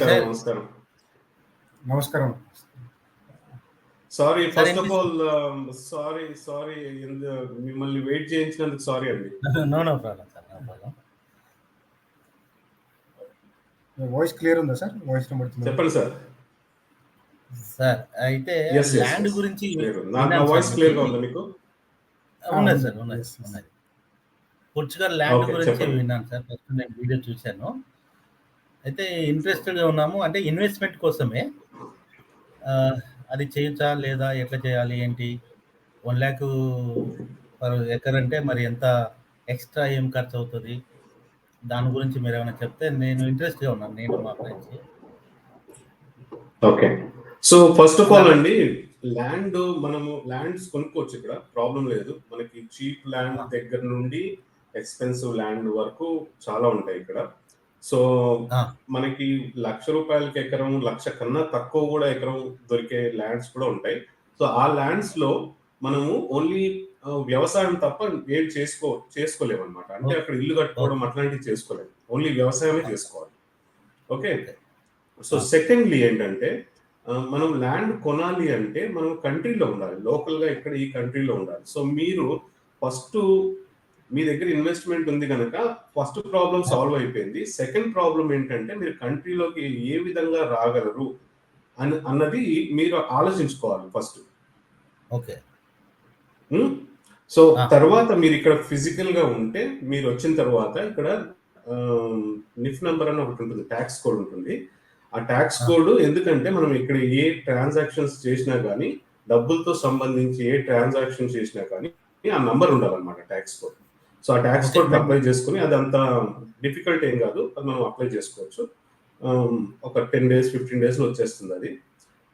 నమస్కారం, సార్ నమస్కారం. నమస్కారం. Sorry sir first of all sorry మిమ్మల్ని వెయిట్ చేయించినందుకు సారీ అండి. No problem sir, no problem. Voice clear ఉందా సార్? వాయిస్ చెప్పండి సార్. సార్ అయితే ల్యాండ్ గురించి నా వాయిస్ క్లియర్ గా ఉందా మీకు? ఉన్నది సార్, ఉన్నది. పోర్చుగల్ ల్యాండ్ గురించి విన్నాను సార్. ఫస్ట్ నేను వీడియో చూశాను. అయితే ఇంట్రెస్టెడ్గా ఉన్నాము. అంటే ఇన్వెస్ట్మెంట్ కోసమే అది చేయొచ్చా లేదా, ఎట్లా చేయాలి ఏంటి? 1 lakh పర్ ఎకర్ అంటే మరి ఎంత ఎక్స్ట్రా ఏం ఖర్చు అవుతుంది? దాని గురించి మీరు ఏమైనా చెప్తే నేను ఇంట్రెస్ట్గా ఉన్నాను, నేను మా friends. Okay, so first of all అండి, మనము ల్యాండ్స్ కొనుక్కోవచ్చు, ఇక్కడ ప్రాబ్లం లేదు. మనకి చీప్ ల్యాండ్ దగ్గర నుండి ఎక్స్పెన్సివ్ ల్యాండ్ వరకు చాలా ఉంటాయి ఇక్కడ. సో మనకి ₹1,00,000 ఎకరం, 1,00,000 కన్నా తక్కువ కూడా ఎకరం దొరికే ల్యాండ్స్ కూడా ఉంటాయి. సో ఆ ల్యాండ్స్ లో మనము ఓన్లీ వ్యవసాయం తప్ప ఏం చేసుకోలేము అనమాట. అంటే అక్కడ ఇల్లు కట్టుకోవడం అట్లాంటివి చేసుకోలేము, ఓన్లీ వ్యవసాయమే చేసుకోవాలి. ఓకే, సో సెకండ్లీ ఏంటంటే మనం ల్యాండ్ కొనాలి అంటే మనం కంట్రీలో ఉండాలి, లోకల్ గా ఇక్కడ ఈ కంట్రీలో ఉండాలి. సో మీరు ఫస్ట్ మీ దగ్గర ఇన్వెస్ట్మెంట్ ఉంది కనుక ఫస్ట్ ప్రాబ్లం సాల్వ్ అయిపోయింది. సెకండ్ ప్రాబ్లం ఏంటంటే మీరు కంట్రీలోకి ఏ విధంగా రాగలరు అన్నది మీరు ఆలోచించుకోవాలి ఫస్ట్. ఓకే, సో తర్వాత మీరు ఇక్కడ ఫిజికల్ గా ఉంటే, మీరు వచ్చిన తర్వాత ఇక్కడ నిఫ్ నెంబర్ అని ఒకటి ఉంటుంది, ట్యాక్స్ కోడ్ ఉంటుంది. ఆ ట్యాక్స్ కోడ్ ఎందుకంటే మనం ఇక్కడ ఏ ట్రాన్సాక్షన్స్ చేసినా కానీ, డబ్బులతో సంబంధించి ఏ ట్రాన్సాక్షన్ చేసినా కానీ ఆ నంబర్ ఉండాలన్నమాట, ట్యాక్స్ కోడ్. సో ఆ ట్యాక్స్ కోడ్ అప్లై చేసుకుని, అది అంత డిఫికల్ట్ ఏం కాదు, అది మనం అప్లై చేసుకోవచ్చు. ఒక 10 days 15 days లో వచ్చేస్తుంది. అది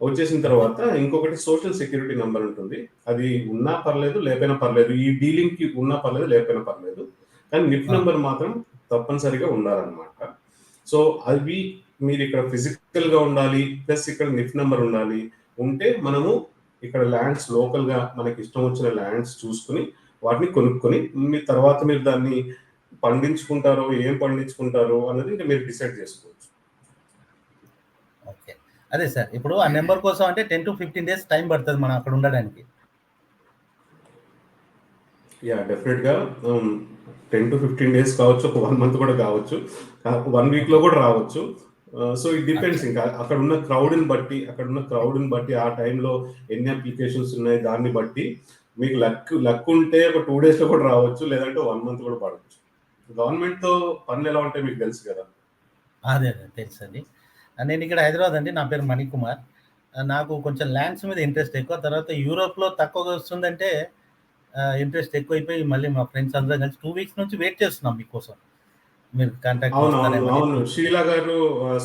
వచ్చేసిన తర్వాత ఇంకొకటి సోషల్ సెక్యూరిటీ నెంబర్ ఉంటుంది. అది ఉన్నా పర్లేదు లేకపోయినా పర్లేదు, ఈ డీలింగ్ కి ఉన్నా పర్లేదు లేకపోయినా పర్లేదు, కానీ నిఫ్ నెంబర్ మాత్రం తప్పనిసరిగా ఉండాలన్నమాట. సో అవి మీరు ఇక్కడ ఫిజికల్ గా ఉండాలి, ప్లస్ ఇక్కడ నిఫ్ నెంబర్ ఉండాలి. ఉంటే మనము ఇక్కడ ల్యాండ్స్ లోకల్ గా మనకి ఇష్టం వచ్చిన ల్యాండ్స్ చూసుకుని వాటిని కొనుక్కొని మీ తర్వాత మీరు దాన్ని పండించుకుంటారో ఏం పండించుకుంటారో అన్నది ఇంకా మీరు డిసైడ్ చేసుకోవచ్చు. ఓకే, అదే సార్. ఇప్పుడు ఆ నెంబర్ కోసం అంటే 10 to 15 days టైం పడుతుంది మనం అక్కడ ఉండడానికి. యా, డెఫినెట్ గా 10 to 15 days కావచ్చు, ఒక 1 month కూడా కావచ్చు, 1 week లో కూడా రావచ్చు. సో ఇట్ డిపెండ్స్, ఇంకా అక్కడ ఉన్న క్రౌడ్ని బట్టి ఆ టైంలో ఎన్ని అప్లికేషన్స్ ఉన్నాయి దాన్ని బట్టి మీకు లక్ ఉంటే ఒక 2 days లో కూడా రావచ్చు, లేదంటే 1 month కూడా పడవచ్చు. గవర్నమెంట్ తో పనులు ఎలా ఉంటాయి మీకు తెలుసు కదా? అదే తెలుసు అండి. నేను ఇక్కడ హైదరాబాద్ అండి, నా పేరు మణికుమార్. నాకు కొంచెం ల్యాండ్స్ మీద ఇంట్రెస్ట్ ఎక్కువ. తర్వాత యూరోప్లో తక్కువగా వస్తుందంటే ఇంట్రెస్ట్ ఎక్కువైపోయి మళ్ళీ మా ఫ్రెండ్స్ అందరం కలిసి 2 weeks నుంచి వెయిట్ చేస్తున్నాం మీకోసం. మీరు కాంటాక్ట్. అవును, షీలా గారు,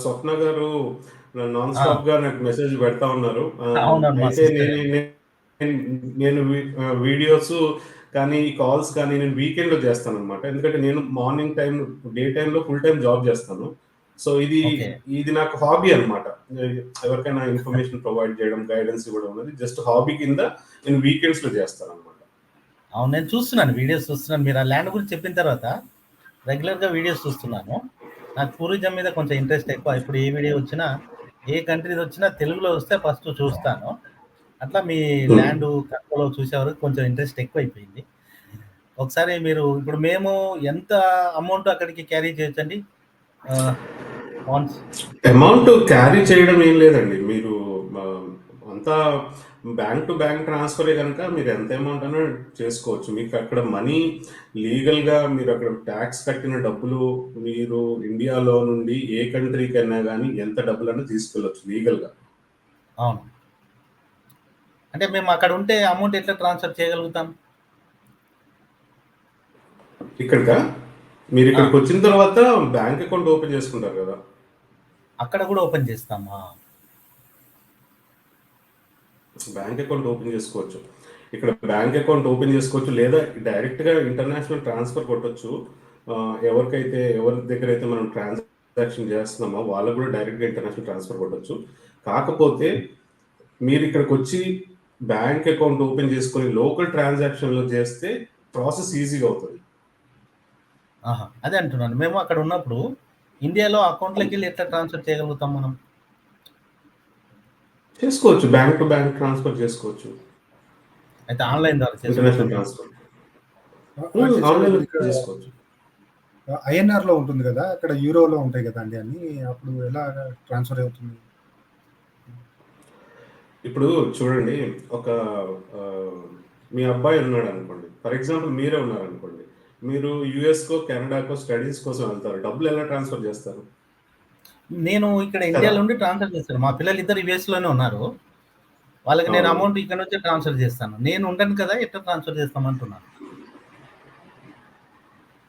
స్వప్న గారు నాన్ స్టాప్ గా నాకు మెసేజ్ పెడతా ఉన్నారు. అయితే నేను వీడియోస్ కానీ కాల్స్ కానీ నేను వీకెండ్ లో చేస్తాను అనమాట. ఎందుకంటే నేను మార్నింగ్ టైం, డే టైంలో ఫుల్ టైం జాబ్ చేస్తాను. సో ఇది నాకు హాబీ అనమాట. ఎవరికైనా ఇన్ఫర్మేషన్ ప్రొవైడ్ చేయడం, గైడెన్స్ ఇవ్వడం అనేది జస్ట్ హాబీ కింద నేను వీకెండ్స్ లో చేస్తాను అనమాట. అవును, నేను చూస్తున్నాను, వీడియోస్ చూస్తున్నాను. మీరు ఆ ల్యాండ్ గురించి చెప్పిన తర్వాత రెగ్యులర్గా వీడియోస్ చూస్తున్నాను. నాకు టూరిజం మీద కొంచెం ఇంట్రెస్ట్ ఎక్కువ. ఇప్పుడు ఏ వీడియో వచ్చినా, ఏ కంట్రీది వచ్చినా తెలుగులో వస్తే ఫస్ట్ చూస్తాను. అట్లా మీ ల్యాండ్ తక్కువలో చూసే వరకు కొంచెం ఇంట్రెస్ట్ ఎక్కువ అయిపోయింది. ఒకసారి మీరు ఇప్పుడు మేము ఎంత అమౌంట్ అక్కడికి క్యారీ చేయొచ్చండి? అమౌంట్ క్యారీ చేయడం ఏం లేదండి, మీరు అంతా బ్యాంక్ టు బ్యాంక్ ట్రాన్స్ఫరే కనుక మీరు ఎంత అమౌంట్ అయినా చేసుకోవచ్చు. మీకు అక్కడ మనీ లీగల్ గా మీరు అక్కడ ట్యాక్స్ కట్టిన డబ్బులు మీరు ఇండియాలో నుండి ఏ కంట్రీకి అయినా కానీ ఎంత డబ్బులైనా తీసుకెళ్ళొచ్చు లీగల్ గా. అవును, అంటే మేము అక్కడ ఉంటే అమౌంట్ ఎట్లా ట్రాన్స్ఫర్ చేయగలుగుతాం? ఇక్కడికా? మీరు ఇక్కడికి వచ్చిన తర్వాత బ్యాంక్ అకౌంట్ ఓపెన్ చేసుకుంటారు కదా, అక్కడ కూడా ఓపెన్ చేస్తామా? బ్యాంక్ అకౌంట్ ఓపెన్ చేసుకోవచ్చు, ఇక్కడ బ్యాంక్ అకౌంట్ ఓపెన్ చేసుకోవచ్చు, లేదా డైరెక్ట్ గా ఇంటర్నేషనల్ ట్రాన్స్ఫర్ కొట్టచ్చు. ఎవరి దగ్గర అయితే మనం ట్రాన్సాక్షన్ చేస్తున్నామో వాళ్ళకు కూడా డైరెక్ట్ గా ఇంటర్నేషనల్ ట్రాన్స్ఫర్ కొట్టచ్చు. కాకపోతే మీరు ఇక్కడికి వచ్చి బ్యాంక్ అకౌంట్ ఓపెన్ చేసుకొని లోకల్ ట్రాన్సాక్షన్లు చేస్తే ప్రాసెస్ ఈజీగా అవుతుంది. అదే అంటున్నాను. మేము అక్కడ ఉన్నప్పుడు ఇండియాలో అకౌంట్లోకి వెళ్ళి ఎట్లా ట్రాన్స్ఫర్ చేయగలుగుతాం మనం? చేసుకోవచ్చు, బ్యాంక్ టు బ్యాంక్ ట్రాన్స్ఫర్ చేసుకోవచ్చు, అయితే ఆన్లైన్ ద్వారా ఇంటర్నేషనల్ చేసుకోవచ్చు. ట్రాన్స్ఫర్ ఆన్లైన్లో చేసుకోవచ్చు. ఐఎన్ఆర్లో ఉంటుంది కదా, అక్కడ యూరోలో ఉంటాయి కదా అండి అన్ని, అప్పుడు ఎలా ట్రాన్స్ఫర్ అవుతుంది? ఇప్పుడు చూడండి, ఒక మీ అబ్బాయి ఉన్నాడు అనుకోండి, ఫర్ ఎగ్జాంపుల్ మీరే ఉన్నారనుకోండి, మీరు యుఎస్కో కెనడాకో స్టడీస్ కోసం వెళ్తారు, డబ్బులు ఎలా ట్రాన్స్ఫర్ చేస్తారు? నేను ఇక్కడ ఇండియాలో ఉండి ట్రాన్స్ఫర్ చేస్తాను. మా పిల్లలు ఇద్దరు యుఎస్లోనే ఉన్నారు, వాళ్ళకి నేను అమౌంట్ ఇక్కడ నుంచి ట్రాన్స్ఫర్ చేస్తాను. నేను ఉండను కదా, ఎట్లా ట్రాన్స్ఫర్ చేస్తామంటున్నాను.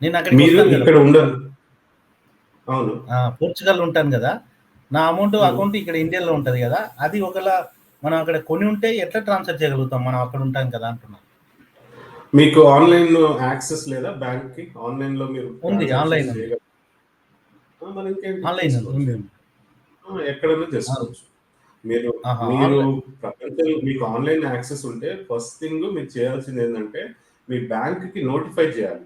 నేను అక్కడ ఇక్కడ ఉండరు. అవును, పోర్చుగల్ ఉంటాను కదా, నా అమౌంట్ అకౌంట్ ఇక్కడ ఇండియాలో ఉంటుంది కదా, అది ఒకవేళ మనం అక్కడ కొని ఉంటే ఎట్లా ట్రాన్స్ఫర్ చేయగలుగుతాం, మనం అక్కడ ఉంటాం కదా అంటున్నాను. మీకు ఆన్లైన్ యాక్సెస్ లేదా బ్యాంక్ కి? ఆన్లైన్ లో మీరు ఉంది, ఆన్లైన్ ఎక్కడైనా చేసుకోవచ్చు. మీరు ప్రపంచంలో మీకు ఆన్లైన్ యాక్సెస్ ఉంటే ఫస్ట్ థింగ్ మీరు చేయాల్సింది ఏంటంటే మీ బ్యాంక్ కి నోటిఫై చేయాలి.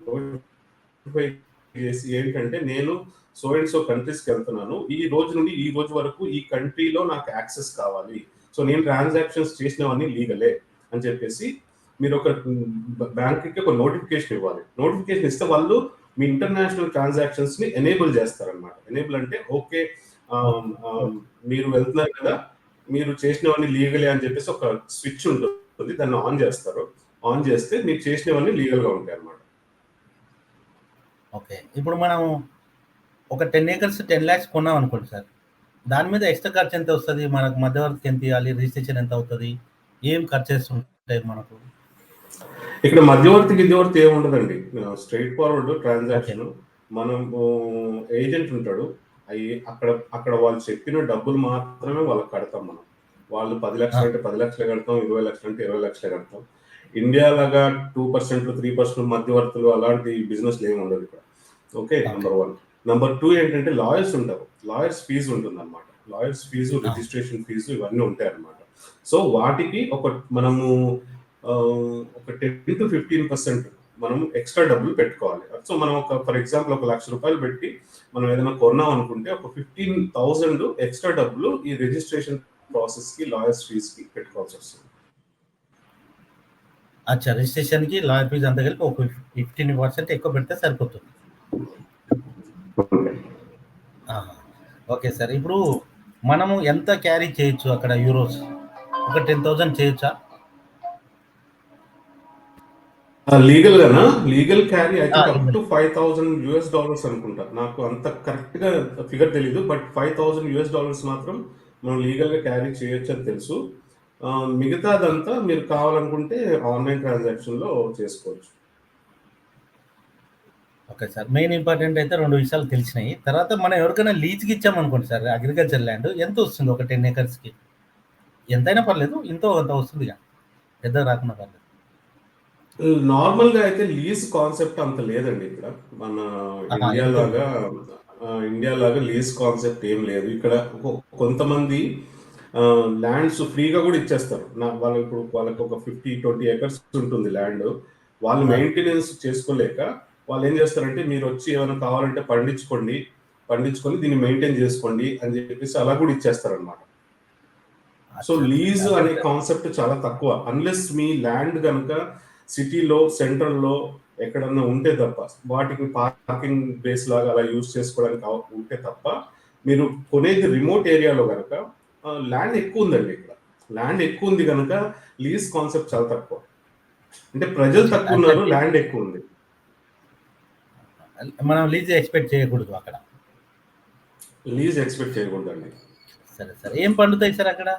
నోటిఫై చేసి ఏంటంటే నేను సో అండ్ సో కంట్రీస్కి వెళ్తున్నాను, ఈ రోజు నుండి ఈ రోజు వరకు ఈ కంట్రీలో నాకు యాక్సెస్ కావాలి, సో నేను ట్రాన్సాక్షన్స్ చేసినవన్నీ లీగలే అని చెప్పేసి మీరు ఒక బ్యాంక్కి ఒక నోటిఫికేషన్ ఇవ్వాలి. నోటిఫికేషన్ ఇస్తే వాళ్ళు మీ ఇంటర్నేషనల్ ట్రాన్సాక్షన్స్ ని ఎనేబుల్ చేస్తారనమాట. ఎనేబుల్ అంటే ఓకే, మీరు వెళ్తున్నారు కదా, మీరు చేసినవన్నీ లీగలే అని చెప్పేసి ఒక స్విచ్ ఉంటుంది, దాన్ని ఆన్ చేస్తారు. ఆన్ చేస్తే మీరు చేసినవన్నీ లీగల్గా ఉంటాయి అన్నమాట. ఓకే, ఇప్పుడు మనం ఒక 10 acres 10 lakhs కొన్నాం అనుకోండి సార్, దాని మీద ఎక్స్ట్రా ఖర్చు ఎంత వస్తుంది మనకు? మధ్యవర్తికి ఎంత ఇవ్వాలి? రిజిస్ట్రేషన్ ఎంత అవుతుంది? ఏం ఖర్చెస్ ఉంటాయి మనకు? ఇక్కడ మధ్యవర్తికి ఏమి ఉండదండి, స్ట్రైట్ ఫార్వర్డ్ ట్రాన్సాక్షన్. మనం ఏజెంట్ ఉంటాడు, అక్కడ వాళ్ళు చెప్పిన డబ్బులు మాత్రమే వాళ్ళకి కడతాం మనం. వాళ్ళు 10 లక్షలు అంటే 10 లక్షలు కడతాం, 20 లక్షలు అంటే 20 లక్షలు కడతాం. ఇండియా లాగా 2% 3% మధ్యవర్తులు అలాంటి బిజినెస్ ఏమి ఉండదు ఇక్కడ. Okay, number 1. నెంబర్ 2 ఏంటంటే లాయర్స్ ఉంటారు, లాయర్స్ ఫీజు ఉంటుంది అనమాట. లాయర్స్ ఫీజు, రిజిస్ట్రేషన్ ఫీజు ఇవన్నీ ఉంటాయి అనమాట. సో వాటికి మనము ఒక 10 to 15% మనం ఎక్స్ట్రా డబ్బులు పెట్టుకోవాలి. సో మనం ఫర్ ఎగ్జాంపుల్ 1 లక్ష రూపాయలు పెట్టి మనం ఏదైనా కొన్నాం అనుకుంటే ఒక 15,000 ఎక్స్ట్రా డబ్బులు ఈ రిజిస్ట్రేషన్ ప్రాసెస్ కి, లాయర్స్ ఫీజ్ కి పెట్టుకోవాల్సి వస్తుంది. అచ్చా, రిజిస్ట్రేషన్ కి లాయర్ ఫీజ్ అంతా కలిపి ఒక 15% ఎక్కువ పెడితే సరిపోతుంది. ఓకే సార్, ఇప్పుడు మనము ఎంత క్యారీ చేయొచ్చు అక్కడ యూరోస్? ఒక 10,000 చేయొచ్చా లీగల్ గానా? లీగల్ క్యారీ అయితే అప్ టు $5,000 అనుకుంటా, నాకు అంత కరెక్ట్ గా ఫిగర్ తెలీదు, బట్ $5,000 మాత్రం మనం లీగల్ గా క్యారీ చేయొచ్చు అని తెలుసు. మిగతాదంతా మీరు కావాలనుకుంటే ఆన్లైన్ ట్రాన్సాక్షన్ లో చేసుకోవచ్చు. ఓకే సార్, మెయిన్ ఇంపార్టెంట్ అయితే 2 విషయాలు తెలిసినాయి. తర్వాత మనం ఎవరికైనా లీజ్కి ఇచ్చామనుకోండి సార్, అగ్రికల్చర్ ల్యాండ్ ఎంత వస్తుంది? ఒక 10 acres కి ఎంతైనా పర్లేదు, ఇంతో అంత వస్తుంది, పెద్ద రాకుండా పర్లేదు. నార్మల్ గా అయితే లీజ్ కాన్సెప్ట్ అంత లేదండి ఇక్కడ. మన ఇండియా లాగా లీజ్ కాన్సెప్ట్ ఏం లేదు ఇక్కడ. కొంతమంది ల్యాండ్స్ ఫ్రీగా కూడా ఇచ్చేస్తారు. వాళ్ళకి ఒక 50-20 acres ఉంటుంది ల్యాండ్, వాళ్ళు మెయింటెనెన్స్ చేసుకోలేక వాళ్ళు ఏం చేస్తారంటే మీరు వచ్చి ఏమైనా కావాలంటే పండించుకొని దీన్ని మెయింటైన్ చేసుకోండి అని చెప్పేసి అలా కూడా ఇచ్చేస్తారు అనమాట. సో లీజ్ అనే కాన్సెప్ట్ చాలా తక్కువ, అన్లెస్ మీ ల్యాండ్ కనుక సిటీలో సెంట్రల్లో ఎక్కడన్నా ఉంటే తప్ప, వాటికి పార్కింగ్ బేస్ లాగా అలా యూజ్ చేసుకోవడానికి ఉంటే తప్ప, మీరు కొనేది రిమోట్ ఏరియాలో కనుక ల్యాండ్ ఎక్కువ ఉందండి. ఇక్కడ ల్యాండ్ ఎక్కువ ఉంది కనుక లీజ్ కాన్సెప్ట్ చాలా తక్కువ. అంటే ప్రజలు తక్కువ ఉన్నారు, ల్యాండ్ ఎక్కువ ఉంది. మనం లీజ్ ఎక్స్పెక్ట్ చేయకూడదు అక్కడ. లీజ్ ఎక్స్పెక్ట్ చేయకూడదు అండి. సరే సార్, ఏం పండుతాయి సార్ అక్కడ?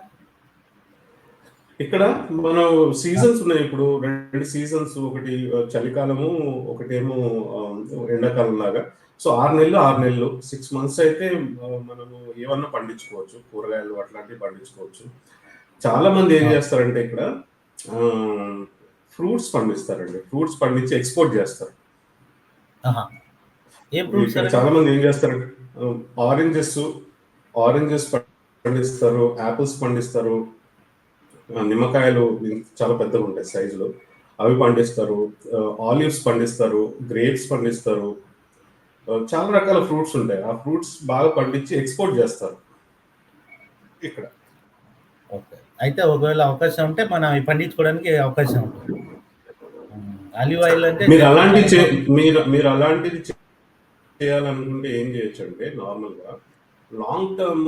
ఇక్కడ మనం సీజన్స్ ఉన్నాయి. ఇప్పుడు 2 సీజన్స్, ఒకటి చలికాలము, ఒకటేమో ఎండాకాలం లాగా. సో 6 నెలలు 6 months అయితే మనము ఏమన్నా పండించుకోవచ్చు, కూరగాయలు అట్లాంటివి పండించుకోవచ్చు. చాలా మంది ఏం చేస్తారంటే ఇక్కడ ఫ్రూట్స్ పండిస్తారండి, ఫ్రూట్స్ పండించి ఎక్స్పోర్ట్ చేస్తారు. చాలా మంది ఏం చేస్తారంటే ఆరెంజెస్ పండిస్తారు, యాపిల్స్ పండిస్తారు, నిమ్మకాయలు చాలా పెద్దగా ఉంటాయి సైజులో, అవి పండిస్తారు, ఆలివ్స్ పండిస్తారు, గ్రేప్స్ పండిస్తారు, చాలా రకాల ఫ్రూట్స్ ఉంటాయి. ఆ ఫ్రూట్స్ బాగా పండించి ఎక్స్‌పోర్ట్ చేస్తారు ఇక్కడ. ఓకే. అయితే ఒకవేళ అవకాశం ఉంటే మనం అవి పండించుకోవడానికి అవకాశం ఉంటుంది. ఆలివ్ ఆయిల్ అంటే మీరు జనరల్‌గా అలాంటివి మనం మీరు అలాంటిది చేయాలనుకుంటే ఏం చేయొచ్చంటే నార్మల్‌గా లాంగ్ టర్మ్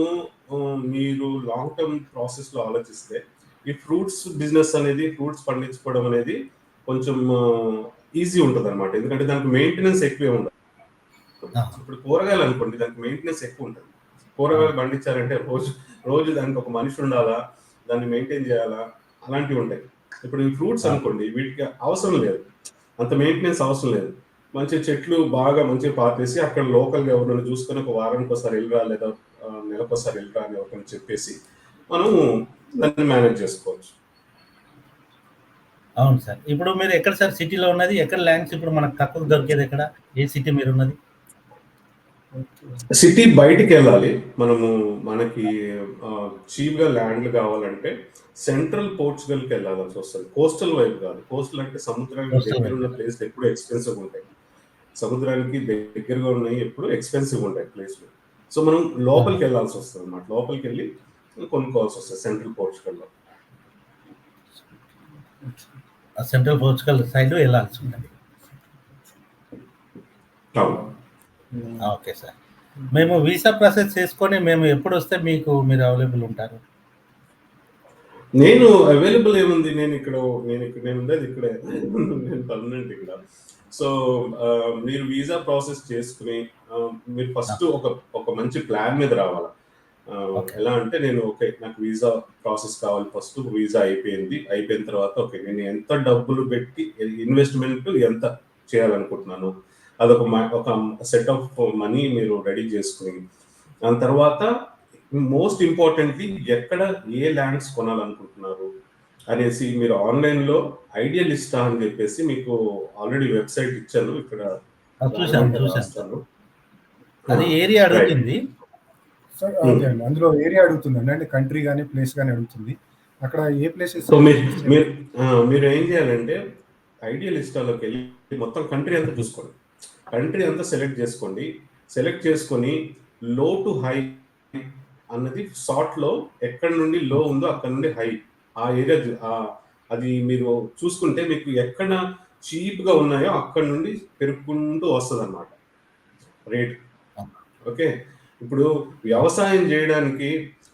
మీరు లాంగ్ టర్మ్ ప్రాసెస్‌లో ఆలోచిస్తే ఈ ఫ్రూట్స్ బిజినెస్ అనేది ఫ్రూట్స్ పండించుకోవడం అనేది కొంచెం ఈజీ ఉంటదనమాట. ఎందుకంటే దానికి మెయింటెనెన్స్ ఎక్కువే ఉండదు. ఆ! ఇప్పుడు కూరగాయలు అనుకోండి దానికి మెయింటెనెన్స్ ఎక్కువ ఉంటది. అవును. కూరగాయలు పండించాలంటే రోజు దానికి ఒక మనిషి ఉండాలా, దాన్ని మెయింటైన్ చేయాలా, అలాంటివి ఉంటాయి. ఇప్పుడు ఈ ఫ్రూట్స్ అవును. అనుకోండి వీటికి అవసరం లేదు. అంత మెయింటెనెన్స్ అవసరం లేదు. మంచి చెట్లు బాగా మంచిగా పాతేసి అక్కడ లోకల్‌గా ఎవరినైనా చూసుకొని ఒక వారానికోసారి ఎళ్ళిరా లేదా నెలకోసారి ఎళ్ళిరా అని ఒకరిని చెప్పేసి మనం దాన్ని మేనేజ్ చేసుకోవచ్చు. అవును సార్. ఇప్పుడు మీరు ఎక్కడ సార్ సిటీలో ఉన్నది? ఎక్కడ ల్యాండ్స్ ఇప్పుడు మనకు తక్కువకు దొరికేది ఎక్కడ? ఏ సిటీ మీరున్నది? సిటీ బయటికెళ్ళాలి. మనకి చీప్‌గా ల్యాండ్‌లు కావాలంటే సెంట్రల్ పోర్చుగల్‌కి వెళ్ళాల్సొస్తది. కోస్టల్ వైపు కాదు. కోస్టల్ అంటే సముద్రానికి కోస్టల్ వైపు. దగ్గరున్న ప్లేస్‌లు ఎప్పుడూ ఎక్స్‌పెన్సివ్‌గా ఉంటాయి. సముద్రానికి దగ్గరగా ఉన్నాయి ఎప్పుడు ఎక్స్‌పెన్సివ్‌గా ఉంటాయి ప్లేస్‌లు. సో, మనం ఆహా! లోపలికెళ్ళాల్సొస్తదనమాట. లోపలికెళ్ళి కొనుక్కోవాల్సొస్తది సెంట్రల్ పోర్చుగల్‌లో. ఆ సెంట్రల్ పోర్చుగల్ సైడ్ వెళ్ళాల్సుంటది. అవును. Okay sir. మేము వీసా ప్రాసెస్ చేసుకొని మేము ఎప్పుడొస్తే మీరు అవైలబుల్ ఉంటారు? నేను అవైలబుల్ ఏముంది? నేనుండేది ఇక్కడే. నేను పర్మనెంట్ ఇక్కడ. సో, మీరు వీసా ప్రాసెస్ చేసుకొని మీరు ఆ! ఫస్ట్ ఒక మంచి ప్లాన్ మీద రావాల. ఓకే. ఎలా అంటే ఓకే. నాకు వీసా ప్రాసెస్ కావాలి ఫస్ట్. వీసా అయిపోయింది. అయిపోయిన తర్వాత ఓకే. నేను ఎంత డబ్బులు పెట్టి ఇన్వెస్ట్‌మెంట్ ఎంత చేయాలనుకుంటున్నాను. ఒక సెట్ ఆఫ్ మనీ మీరు రెడీ చేసుకొని, దాని తర్వాత మోస్ట్ ఇంపార్టెంట్‌లీ ఎక్కడ ఏ ల్యాండ్స్ కొనాలనుకుంటున్నారు అనేసి మీరు ఆన్‌లైన్‌లో ఐడియలిస్టా అని చెప్పేసి మీకు ఆల్రెడీ వెబ్‌సైట్ ఇచ్చాను. ఇక్కడ చూసాను రాయమంటే సార్. రాస్తాను. అది ఏరియా రైట్. అడుగుతుంది. సార్ ఓకే అండి. అందులో ఏరియా అడుగుతుందండి. అంటే కంట్రీ గాని, ప్లేస్ గాని అడుగుతుంది. అక్కడ ఏ ప్లేసెస్ సో సజెస్ట్ చేయాలి? మీరు ఏం చేయాలంటే ఐడియలిస్టాలోకి వెళ్ళి మొత్తం కంట్రీ అంతా చూసుకోండి. కంట్రీ అంతా సెలెక్ట్ చేసుకోండి. సెలెక్ట్ చేసుకొని లో టు హై అన్నది సార్ట్‌లో ఎక్కడి నుండి లో ఉందో అక్కడి నుండి హై. ఆ ఏరియా అది మీరు చూసుకుంటే మీకు ఎక్కడ చీప్‌గా ఉన్నాయో అక్కడి నుండి పెరుక్కుంటూ వస్తదనమాట రేట్. ఆ! ఓకే. ఇప్పుడు ఆ!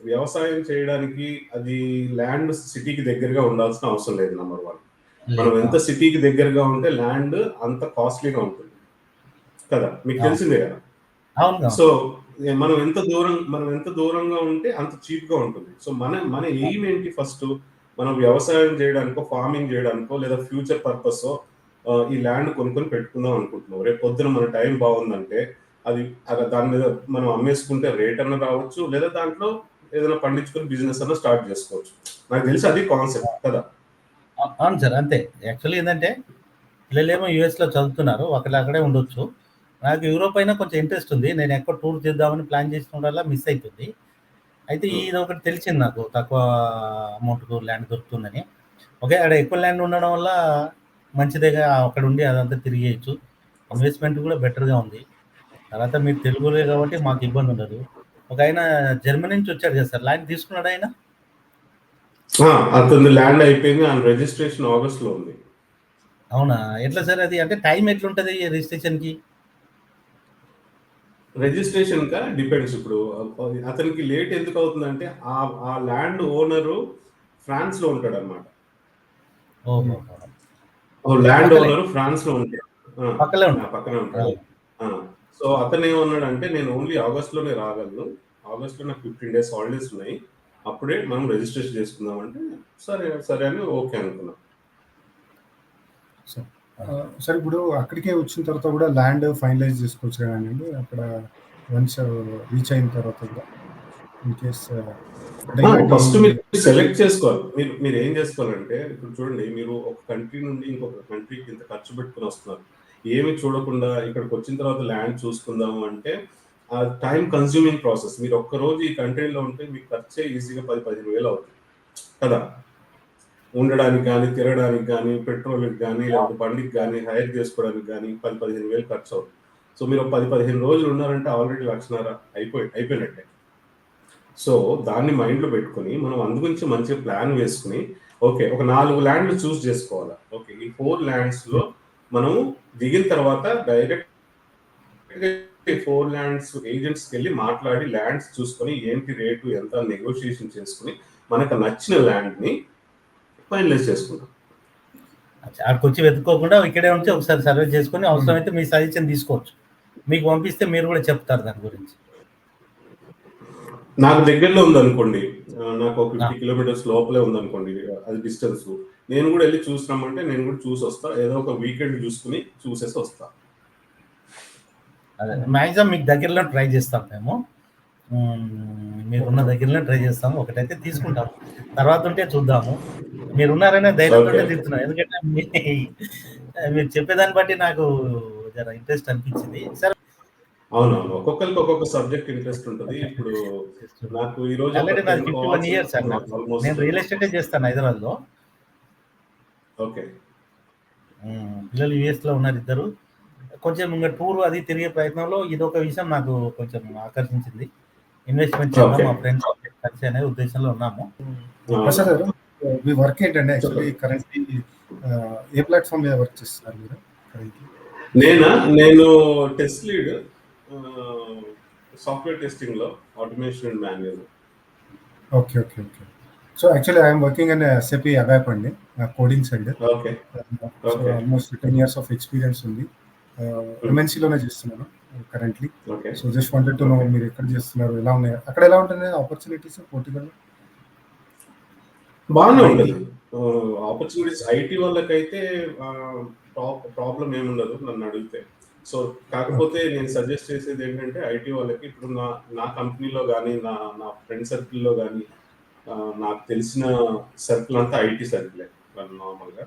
వ్యవసాయం చేయడానికి అది ల్యాండ్ సిటీకి దగ్గరగా ఉండాల్సిన అవసరం లేదు నంబర్ 1. మనం లేదు. ఎంత సిటీకి దగ్గరగా ఉంటే ల్యాండ్ అంత కాస్ట్‌లీగా ఉంటుంది. కదా! మీకు అవును. తెలిసిందే కదా! అవును. సో, మనం ఎంత దూరంగా ఉంటే అంత చీప్‌గా ఉంటుంది. సో, మన మన ఎయిమ్ ఏంటి ఫస్టు? మనం వ్యవసాయం చేయడానికో, ఫార్మింగ్ చేయడానికో లేదా ఫ్యూచర్ పర్పసో ఈ ల్యాండ్ కొనుక్కొని పెట్టుకుందాం అనుకుంటున్నాం. రేపు పొద్దున మన టైం బావుందంటే అది దాని మీద మనం అమ్మేసుకుంటే రేట్ అన్నా రావచ్చు. లేదా దాంట్లో ఏదైనా పండించుకొని బిజినెస్ అన్నా స్టార్ట్ చేసుకోవచ్చు. నాకు తెలిసి అది కాన్సెప్ట్ కదా! అవును సార్. అంతే. యాక్చువల్లీ ఏందంటే పిల్లలేమో యూఎస్‌లో చదువుతున్నారు. ఒకళ్ళు అక్కడే ఉండొచ్చు. నాకు యూరోప్ అయినా కొంచెం ఇంట్రెస్ట్ ఉంది. నేను ఎక్కువ టూర్ చేద్దామని ప్లాన్ చేసినప్పుడల్లా మిస్ అయితుంది. అయితే హ్మ్. ఇదొకటి తెలిసింది నాకు. తక్కువ అమౌంట్‌కు ల్యాండ్ దొరుకుతుందని. ఓకే. ఆడ ఎక్కువ ల్యాండ్ ఉండడం వల్ల మంచిదేగా అక్కడ ఉండి అదంతా తిరిగేయొచ్చు. ఇన్వెస్ట్‌మెంట్ కూడా బెటర్‌గా ఉంది. తర్వాత మీరు తెలుగోలే కాబట్టి మాకు ఇబ్బంది ఉండదు. ఒకాయన జర్మనీ నుంచి వచ్చాడు కదా సార్! ల్యాండ్ తీసుకున్నాడా ఆయన? అతనిది ల్యాండ్ అయిపోయింది. ఆయన రిజిస్ట్రేషన్ ఆగస్ట్‌లో ఉంది. అవునా? ఎట్లా సార్ అది? అంటే టైం ఎట్లుంటది రిజిస్ట్రేషన్‌కి? రిజిస్ట్రేషన్‌కా డిపెండ్స్ ఇప్పుడు. అతనికి లేట్ ఎందుకు అవుతుందంటే ఆ ల్యాండ్ ఓనరు ఫ్రాన్స్‌లో ఉంటాడన్నమాట. హ్మ్. ఓహోహో! ల్యాండ్ పక్కలే. ఓనరు ఫ్రాన్స్‌లో ఉంటాడు. ఆ! పక్కలే ఉంటారు. పక్కనే ఆ! ఉంటాడు. ఆ! సో, అతనేమన్నాడంటే నేను ఓన్లీ ఆగస్ట్‌లోనే రాగలను. ఆగస్ట్‌లో నాకు 15 డేస్ హాలిడేస్ ఉన్నాయి. అప్పుడే మనం రిజిస్ట్రేషన్ చేసుకుందాం అంటే సరే, సరే అని ఓకే అనుకున్నాం. సార్ సార్ ఇప్పుడు అక్కడికే వచ్చిన తర్వాత కూడా ల్యాండ్ ఫైనలైజ్ చేసుకోవచ్చు కదండీ! అక్కడ వన్స్ రీచ్ అయిన తర్వాత కూడా ఇన్ కేస్ అంటే ఇలాంటి ఫస్ట్ మీరు సెలెక్ట్ చేసుకోవాలి. మీరేం చేసుకోవాలంటే ఇప్పుడు చూడండి మీరు ఒక కంట్రీ నుండి ఇంకొక కంట్రీకి ఇంత ఖర్చు పెట్టుకొని వస్తున్నారు. ఏమి చూడకుండా ఇక్కడికొచ్చిన తర్వాత ల్యాండ్ చూసుకుందాము అంటే టైమ్ కన్స్యూమింగ్ ప్రాసెస్. మీరు ఒక్కరోజు ఈ కంట్రీలో ఉంటే మీకు ఖర్చే ఈజీగా 10, 15 వేలు అవుతుంది. కదా! ఉండడానికి గానీ, తిరగడానికి గానీ, పెట్రోల్‌కి గానీ, లేకపోతే బండికి గానీ, హైర్ చేసుకోవడానికి గానీ 10, 15 వేలు ఖర్చవుతుంది. సో మీరు 10-15 రోజులు ఉన్నారంటే ఆల్రెడీ 1,00,000 అయిపోయినట్టే. సో దాన్ని మైండ్లో పెట్టుకుని మనం అందుగురించి మంచిగా ప్లాన్ వేసుకుని ఓకే ఒక 4 ల్యాండ్లు చూస్ చేసుకోవాలి. ఓకే ఈ 4 ల్యాండ్స్లో మనం దిగిన తర్వాత డైరెక్ట్ 4 ల్యాండ్స్ ఏజెంట్స్కి వెళ్ళి మాట్లాడి ల్యాండ్స్ చూసుకొని ఏంటి రేటు ఎంత నెగోషియేషన్ చేసుకుని మనకు నచ్చిన ల్యాండ్ని ఫైనలైజ్ చేసుకుంటాం. అక్కడికి వచ్చి వెతుక్కోకుండా ఇక్కడే ఉంచి ఒకసారి సర్వే చేసుకుని అవసరమైతే మీ సజెషన్ తీసుకోవచ్చు. మీకు పంపిస్తే మీరు కూడా చెప్తారు దాని గురించి. నాకు దగ్గరలో ఉందనుకోండి, నాకు ఒక 50 కిలోమీటర్స్ లోపలే ఉందనుకోండి అది డిస్టెన్స్, నేను కూడా వెళ్ళి చూసినామంటే నేను కూడా చూసి వస్తా. ఏదో ఒక వీకెండ్ చూసుకుని చూసేసి వస్తా. అదే మ్యాక్సిమం మీకు దగ్గరలో ట్రై చేస్తాం మేము. మీరున్న దగ్గరలో ట్రై చేస్తాము. ఒకటైతే తీసుకుంటాము, తర్వాత ఉంటే చూద్దాము. మీరున్నారనే ధైర్యంతో తిరుగుతున్నాం. ఎందుకంటే మీరు చెప్పేదాన్ని బట్టి నాకు జర ఇంట్రెస్ట్ అనిపించింది. సరే అవునవును, ఒక్కొక్కరికి ఒక్కొక్క సబ్జెక్ట్ ఇంట్రెస్ట్ ఉంటుంది. ఇప్పుడు నాకు ఈ రోజు ఆల్రెడీ నాది 51 ఇయర్స్ అండి. నేను రియల్ ఎస్టేటే చేస్తాను హైదరాబాద్లో. ఓకే, పిల్లలు యుఎస్లో ఉన్నారు ఇద్దరు. కొంచెం ఇంకా టూర్ అది తిరిగే ప్రయత్నంలో ఇదొక విషయం నాకు కొంచెం ఆకర్షించింది. ఇన్వెస్ట్మెంట్ చేద్దాం మా ఫ్రెండ్స్ కలిసి అనే ఉద్దేశంలో ఉన్నాము. మీ వర్క్ ఏంటండి యాక్చువల్లీ కరెంట్లీ ఏ ప్లాట్ఫామ్ మీద వర్క్ చేస్తున్నారు మీరు కరెంట్లీ? నేను టెస్ట్ లీడ్ సాఫ్ట్వేర్ టెస్టింగ్ లో automation and manual. Okay okay okay. So actually I'm working in SAP ABAP అండి, coding side. Okay, almost 10 years of experience ఉంది. MNC లోనే చేస్తున్నాను currently. So just wanted to know మీరు ఎక్కడ చేస్తున్నారు, ఎలా ఉన్నాయి అక్కడ, ఎలా ఉంటున్నాయి ఆపర్చునిటీస్ పోర్టుగల్? బాగానే ఉంటుంది ఆపర్చునిటీస్. ఐటీ వాళ్ళకైతే ప్రాబ్లం ఏముండదు నన్ను అడిగితే. సో కాకపోతే నేను సజెస్ట్ చేసేది ఏంటంటే ఐటీ వాళ్ళకి ఇప్పుడు నా కంపెనీలో కానీ నా ఫ్రెండ్ సర్కిల్లో కానీ నాకు తెలిసిన సర్కిల్ అంతా ఐటీ సర్కిలే. నార్మల్గా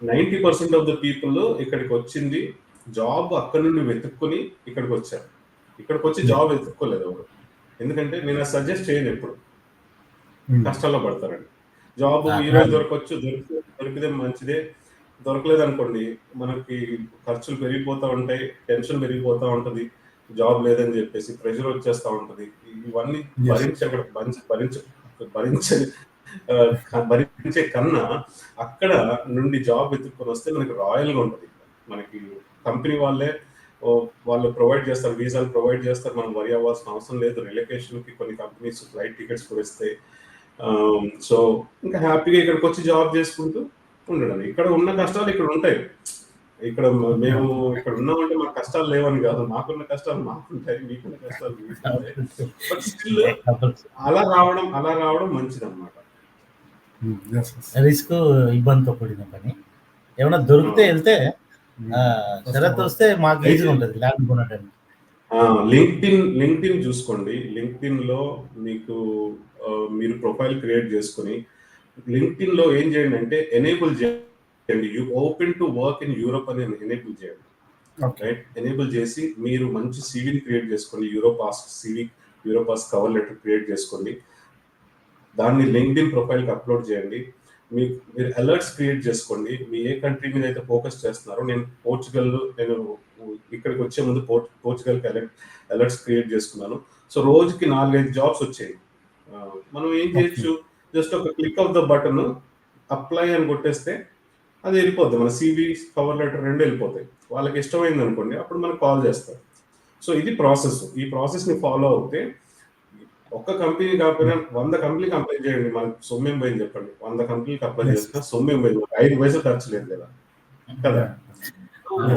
90% ఆఫ్ ద పీపుల్ ఇక్కడికి వచ్చింది జాబ్ అక్కడ నుండి వెతుక్కొని ఇక్కడికి వచ్చారు. ఇక్కడికి వచ్చి జాబ్ వెతుక్కోలేదు ఎవరు. ఎందుకంటే నేను సజెస్ట్ చేయను, ఎప్పుడు కష్టాల్లో పడతారండి. జాబ్ ఈరోజు దొరకవచ్చు, దొరికితే మంచిదే, దొరకలేదు అనుకోండి మనకి ఖర్చులు పెరిగిపోతూ ఉంటాయి, టెన్షన్ పెరిగిపోతూ ఉంటుంది, జాబ్ లేదని చెప్పేసి ప్రెషర్ వచ్చేస్తూ ఉంటుంది. ఇవన్నీ భరించే కన్నా అక్కడ నుండి జాబ్ వెతుక్కొని వస్తే మనకి రాయల్గా ఉంటుంది. మనకి కంపెనీ వాళ్ళు ప్రొవైడ్ చేస్తారు, వీసాలు ప్రొవైడ్ చేస్తారు, మనం వరి అవ్వాల్సిన అవసరం లేదు. రిలొకేషన్కి కొన్ని కంపెనీస్ ఫ్లైట్ టికెట్స్ కూడా ఇస్తాయి. సో ఇంకా హ్యాపీగా ఇక్కడికి వచ్చి జాబ్ చేసుకుంటూ ఉండడం. ఇక్కడ ఉన్న కష్టాలు ఇక్కడ ఉంటాయి. ఇక్కడ మేము ఇక్కడ ఉన్నామంటే మాకు కష్టాలు లేవని కాదు, మాకున్న కష్టాలు మాకుంటాయి, మీకున్న కష్టాలు మీకుంటాయి. బట్ స్టిల్ అలా రావడం మంచిది అన్నమాట. రిస్క్ ఇబ్బందితో కూడిన పని. ఏమైనా దొరికితే వెళ్తే, షరత్ వస్తే మాకు ఈజీగా ఉంటుంది ల్యాండ్ కొనడానికి. లింక్డ్ఇన్ చూసుకోండి. లింక్డ్ఇన్ లో మీకు మీరు ప్రొఫైల్ క్రియేట్ చేసుకుని లింక్డ్ఇన్ లో ఏం చేయండి అంటే ఎనేబుల్ చేయండి, you open to work in Europe అని ఎనేబుల్ చేయండి. రైట్, ఎనేబుల్ చేసి మీరు మంచి సివిని క్రియేట్ చేసుకోండి. యూరోపాస్ కవర్ లెటర్ క్రియేట్ చేసుకోండి. దాన్ని లింక్డ్ఇన్ ప్రొఫైల్కి అప్లోడ్ చేయండి. మీరు అలర్ట్స్ క్రియేట్ చేసుకోండి. మీ ఏ కంట్రీ మీద అయితే ఫోకస్ చేస్తున్నారో, నేను ఇక్కడికి వచ్చే ముందు పోర్చుగల్కి అలర్ట్స్ క్రియేట్ చేసుకున్నాను. సో రోజుకి 4-5 జాబ్స్ వచ్చాయి. మనం ఏం చేయొచ్చు, జస్ట్ ఒక click of the button apply అని కొట్టేస్తే అది వెళ్ళిపోద్ది. మన CV కవర్ లెటర్ 2 వెళ్ళిపోతాయి. వాళ్ళకి ఇష్టమైంది అనుకోండి, అప్పుడు మనకు కాల్ చేస్తారు. సో ఇది ప్రాసెస్. ఈ ప్రాసెస్ని ఫాలో అవుతే ఒక్క కంపెనీ కాకపోయినా 100 కంపెనీకి అప్లై చేయండి. మనకు సొమ్మేం పోయింది చెప్పండి. 100 కంపెనీకి అప్లై చేసినా సొమ్మేం పోయింది, 5 పైసలు ఖర్చు లేదు కదా.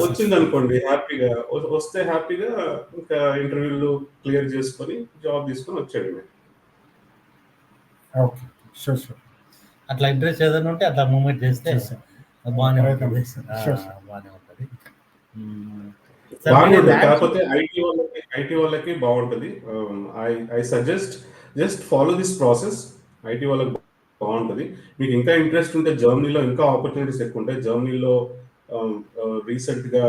వచ్చింది అనుకోండి, హ్యాపీగా వస్తే హ్యాపీగా ఇంకా ఇంటర్వ్యూలు క్లియర్ చేసుకొని జాబ్ తీసుకొని వచ్చాడు. అట్లా ఇంట్రెస్ట్ ఏదైనా ఉంటే అట్లా మూవ్మెంట్ చేస్తే బాగానే ఉంటుంది. కాకపోతే ఐటీ వాళ్ళకి బాగుంటుంది. I suggest just follow this process. IT వాళ్ళకి బాగుంటుంది. మీకు ఇంకా ఇంట్రెస్ట్ ఉంటే జర్మనీలో ఇంకా ఆపర్చునిటీస్ ఎక్కువ ఉంటాయి. జర్మనీలో రీసెంట్గా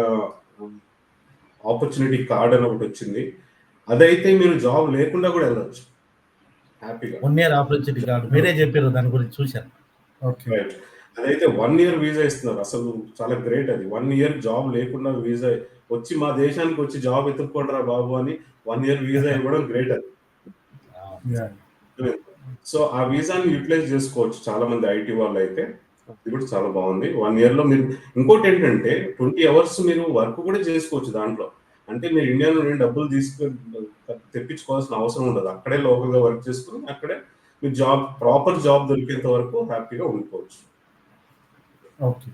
ఆపర్చునిటీ కార్డ్ అని ఒకటి వచ్చింది. అదైతే మీరు జాబ్ లేకుండా కూడా వెళ్ళచ్చు హ్యాపీగా. 1 year ఆపర్చునిటీ కార్డ్ మీరే చెప్పారు, దాని గురించి చూశాను. అదైతే 1 year వీసా ఇస్తున్నారు. అసలు చాలా గ్రేట్ అది. 1 year జాబ్ లేకుండా వీసా వచ్చి మా దేశానికి వచ్చి జాబ్ ఎత్తుక్కోండిరా బాబు అని 1 year వీసా ఇవ్వడం గ్రేట్ అది. సో ఆ వీసాని యూటిలైజ్ చేసుకోవచ్చు చాలా మంది ఐటీ వాళ్ళు అయితే. అది కూడా చాలా బాగుంది. 1 year లో మీరు ఇంకోటి ఏంటంటే 20 hours మీరు వర్క్ కూడా చేసుకోవచ్చు దాంట్లో. అంటే మీరు ఇండియా నుండి డబ్బులు తెప్పించుకోవాల్సిన అవసరం ఉండదు. అక్కడే లోకల్గా వర్క్ చేసుకుని అక్కడే మీరు ప్రాపర్ జాబ్ దొరికేంత వరకు హ్యాపీగా ఉండిపోవచ్చు. ఓకే.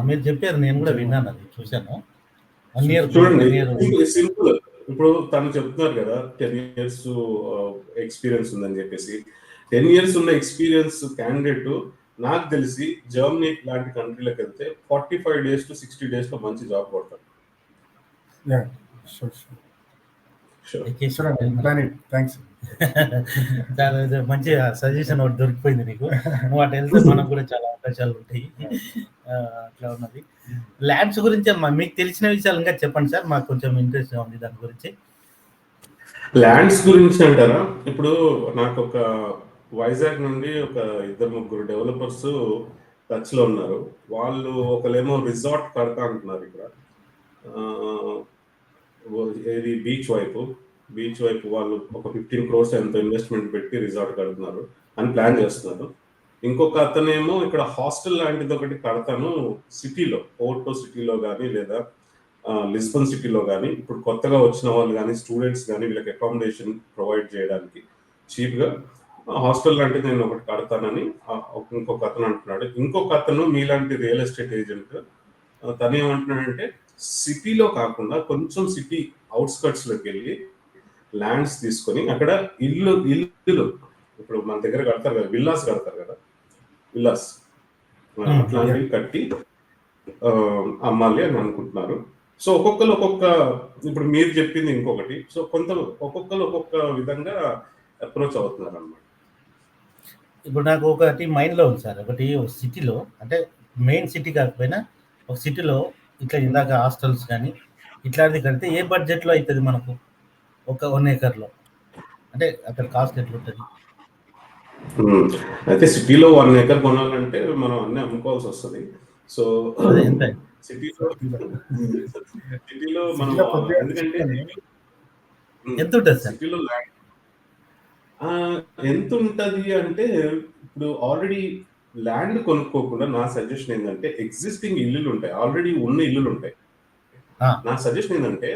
మీరు చెప్పారు, నేను కూడా విన్నాను, అది చూశాను. 1 year చూడండి, సింపుల్. ఇప్పుడు తను చెప్తున్నారు కదా 10 years ఎక్స్పీరియన్స్ ఉందని చెప్పేసి. 10 years ఉన్న ఎక్స్పీరియన్స్ క్యాండిడేట్ నాకు తెలిసి జర్మనీ లాంటి కంట్రీలకు వెళ్తే 45 days to 60 days లో మంచి జాబ్ కొడతారు. మంచి సజెషన్ ఒకటి దొరికిపోయింది నీకు. నువ్వు అటు వెళ్తే మనకు కూడా చాలా అవకాశాలు ఉంటాయి. అట్లా ఉన్నది. ల్యాండ్స్ గురించి మీకు తెలిసిన విషయాలు ఇంకా చెప్పండి సార్, మాకు కొంచెం ఇంట్రెస్ట్ ఉంది దాని గురించి. ల్యాండ్స్ గురించి అంటారా? ఇప్పుడు నాకు ఒక వైజాగ్ నుండి ఒక 2-3 డెవలపర్స్ టచ్ లో ఉన్నారు. వాళ్ళు ఒకలేమో రిసార్ట్ కడతా అంటున్నారు ఇక్కడ, ఏది బీచ్ వైపు వాళ్ళు ఒక 15 crores ఎంతో ఇన్వెస్ట్మెంట్ పెట్టి రిసార్ట్ కడుతున్నారు అని ప్లాన్ చేస్తున్నారు. ఇంకొక అతనేమో ఇక్కడ హాస్టల్ లాంటిది ఒకటి కడతాను సిటీలో, పోర్టో సిటీలో కానీ లేదా లిస్బన్ సిటీలో కానీ, ఇప్పుడు కొత్తగా వచ్చిన వాళ్ళు కానీ స్టూడెంట్స్ కానీ వీళ్ళకి అకామిడేషన్ ప్రొవైడ్ చేయడానికి చీప్గా హాస్టల్ లాంటిది నేను ఒకటి కడతానని ఇంకొక అతను అంటున్నాడు. ఇంకొక అతను మీలాంటి రియల్ ఎస్టేట్ ఏజెంట్, తను ఏమంటున్నాడంటే సిటీలో కాకుండా కొంచెం సిటీ అవుట్స్కట్స్లోకి వెళ్ళి ల్యాండ్స్ తీసుకొని అక్కడ ఇల్లు ఇప్పుడు మన దగ్గర కడతారు కదా, విల్లాస్ కడతారు కదా, విల్లాస్ అట్లాంటివి కట్టి అమ్మాలి అని అనుకుంటున్నారు. సో ఒక్కొక్కరు ఇప్పుడు మీరు చెప్పింది ఇంకొకటి, సో ఒక్కొక్కరు ఒక్కొక్క విధంగా అప్రోచ్ అవుతున్నారు అన్నమాట. ఇప్పుడు నాకు ఒకటి మైండ్లో ఉంది సార్. ఒకటి సిటీలో, అంటే మెయిన్ సిటీ కాకపోయినా ఒక సిటీలో ఇట్లా ఇందాక హాస్టల్స్ కానీ ఇట్లాంటిది కడితే ఏ బడ్జెట్లో అవుతుంది మనకు? ఒక 1 acre అంటే అక్కడ కాస్ట్ ఎట్లుంటుంది? అయితే సిటీలో 1 acre కొనాలంటే మనం అన్ని అమ్ముకోవాల్సి వస్తుంది. సో ఎంత సిటీలో మనం ఎందుకంటే ఎంత ఉంటుంది సార్ సిటీలో ల్యాండ్ ఎంత ఉంటుంది అంటే, ఇప్పుడు ఆల్రెడీ ల్యాండ్ కొనుక్కోకుండా నా సజెషన్ ఏంటంటే ఎగ్జిస్టింగ్ ఇల్లులు ఉంటాయి, ఆల్రెడీ ఉన్న ఇల్లులు ఉంటాయి. నా సజెషన్ ఏంటంటే